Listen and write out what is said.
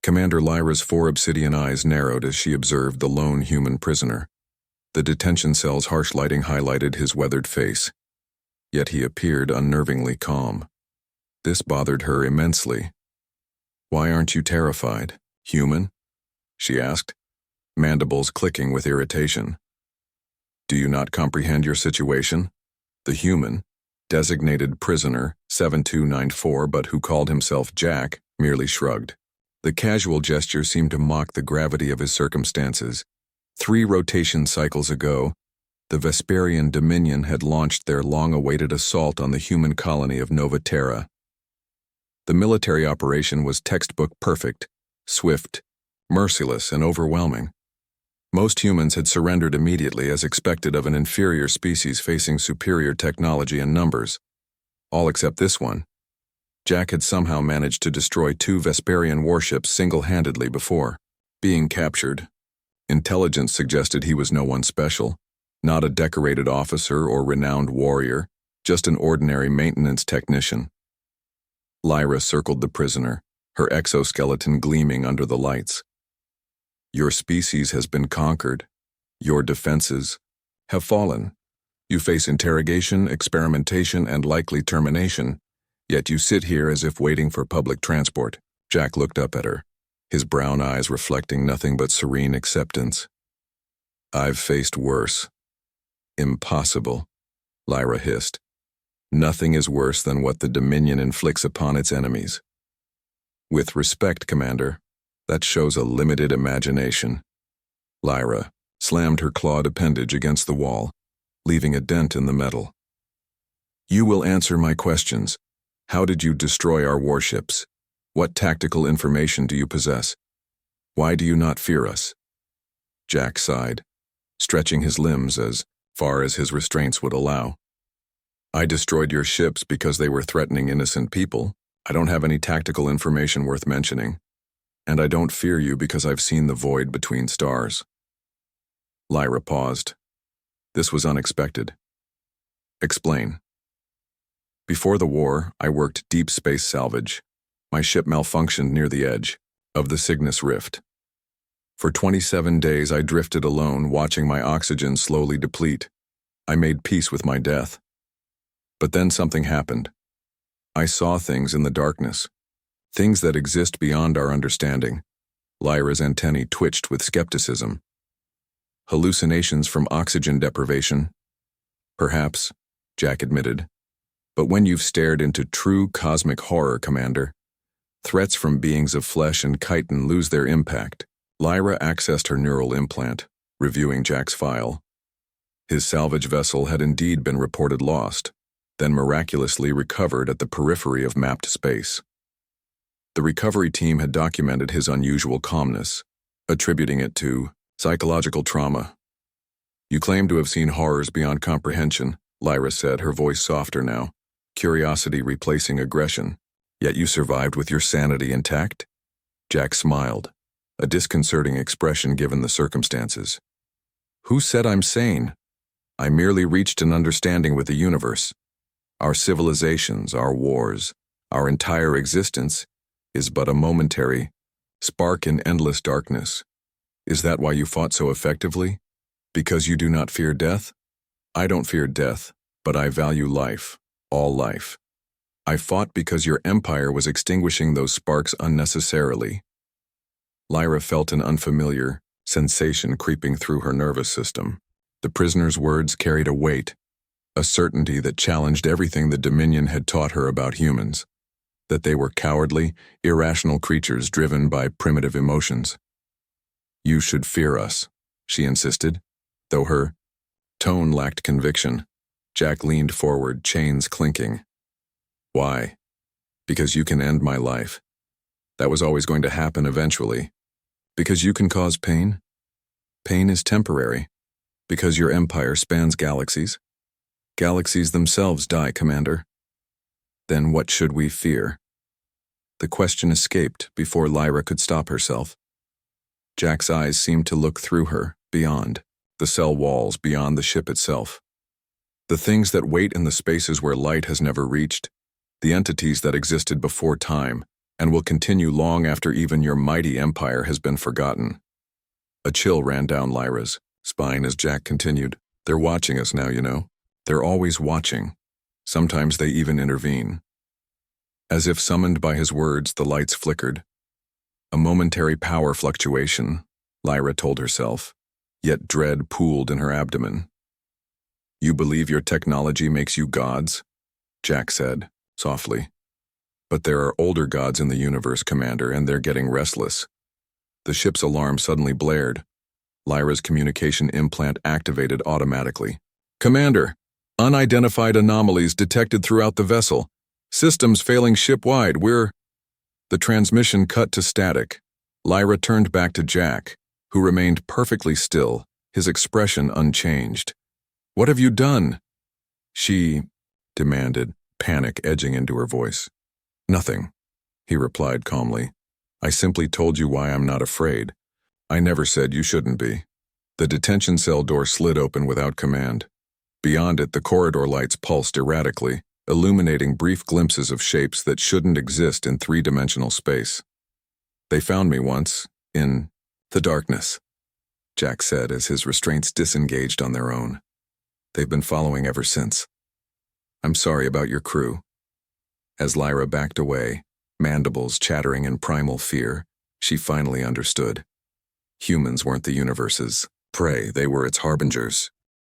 Commander Lyra's four obsidian eyes narrowed as she observed the lone human prisoner. The detention cell's harsh lighting highlighted his weathered face, yet he appeared unnervingly calm. This bothered her immensely. "Why aren't you terrified, human?" she asked, mandibles clicking with irritation. "Do you not comprehend your situation?" The human, designated prisoner 7294 but who called himself Jack, merely shrugged. The casual gesture seemed to mock the gravity of his circumstances. 3 rotation cycles ago, the Vesperian Dominion had launched their long-awaited assault on the human colony of Nova Terra. The military operation was textbook perfect, swift, merciless, and overwhelming. Most humans had surrendered immediately as expected of an inferior species facing superior technology and numbers. All except this one. Jack had somehow managed to destroy 2 Vesperian warships single-handedly before being captured. Intelligence suggested he was no one special, not a decorated officer or renowned warrior, just an ordinary maintenance technician. Lyra circled the prisoner, her exoskeleton gleaming under the lights. "Your species has been conquered. Your defenses have fallen. You face interrogation, experimentation, and likely termination, yet you sit here as if waiting for public transport." Jack looked up at her, his brown eyes reflecting nothing but serene acceptance. "I've faced worse." "Impossible," Lyra hissed. "Nothing is worse than what the Dominion inflicts upon its enemies." "With respect, Commander, that shows a limited imagination." Lyra slammed her clawed appendage against the wall, leaving a dent in the metal. "You will answer my questions. How did you destroy our warships? What tactical information do you possess? Why do you not fear us?" Jack sighed, stretching his limbs as far as his restraints would allow. "I destroyed your ships because they were threatening innocent people. I don't have any tactical information worth mentioning. And I don't fear you because I've seen the void between stars." Lyra paused. This was unexpected. "Explain." "Before the war, I worked deep space salvage. My ship malfunctioned near the edge of the Cygnus Rift. For 27 days I drifted alone, watching my oxygen slowly deplete. I made peace with my death. But then something happened. I saw things in the darkness. Things that exist beyond our understanding." Lyra's antennae twitched with skepticism. "Hallucinations from oxygen deprivation?" "Perhaps," Jack admitted. "But when you've stared into true cosmic horror, Commander, threats from beings of flesh and chitin lose their impact." Lyra accessed her neural implant, reviewing Jack's file. His salvage vessel had indeed been reported lost, then miraculously recovered at the periphery of mapped space. The recovery team had documented his unusual calmness, attributing it to psychological trauma. "You claim to have seen horrors beyond comprehension," Lyra said, her voice softer now, curiosity replacing aggression. "Yet you survived with your sanity intact?" Jack smiled, a disconcerting expression given the circumstances. "Who said I'm sane? I merely reached an understanding with the universe. Our civilizations, our wars, our entire existence is but a momentary spark in endless darkness. Is that why you fought so effectively? Because you do not fear death? I don't fear death, but I value life, all life. I fought because your empire was extinguishing those sparks unnecessarily." Lyra felt an unfamiliar sensation creeping through her nervous system. The prisoner's words carried a weight, a certainty that challenged everything the Dominion had taught her about humans, that they were cowardly, irrational creatures driven by primitive emotions. "You should fear us," she insisted, though her tone lacked conviction. Jack leaned forward, chains clinking. "Why?" "Because you can end my life. That was always going to happen eventually. Because you can cause pain? Pain is temporary. Because your empire spans galaxies? Galaxies themselves die, Commander. Then what should we fear?" The question escaped before Lyra could stop herself. Jack's eyes seemed to look through her, beyond the cell walls, beyond the ship itself. The things that wait in the spaces where light has never reached, the entities that existed before time, and will continue long after even your mighty empire has been forgotten." A chill ran down Lyra's spine as Jack continued. "They're watching us now, you know. They're always watching. Sometimes they even intervene." As if summoned by his words, the lights flickered. A momentary power fluctuation, Lyra told herself, yet dread pooled in her abdomen. "You believe your technology makes you gods?" Jack said, softly. "But there are older gods in the universe, Commander, and they're getting restless." The ship's alarm suddenly blared. Lyra's communication implant activated automatically. "Commander, unidentified anomalies detected throughout the vessel. Systems failing ship-wide. The transmission cut to static. Lyra turned back to Jack, who remained perfectly still, his expression unchanged. "What have you done?" she demanded, panic edging into her voice. "Nothing," he replied calmly. "I simply told you why I'm not afraid. I never said you shouldn't be." The detention cell door slid open without command. Beyond it, the corridor lights pulsed erratically, illuminating brief glimpses of shapes that shouldn't exist in three-dimensional space. "They found me once, in the darkness," Jack said as his restraints disengaged on their own. "They've been following ever since. I'm sorry about your crew." As Lyra backed away, mandibles chattering in primal fear, she finally understood. Humans weren't the universe's prey, they were its harbingers.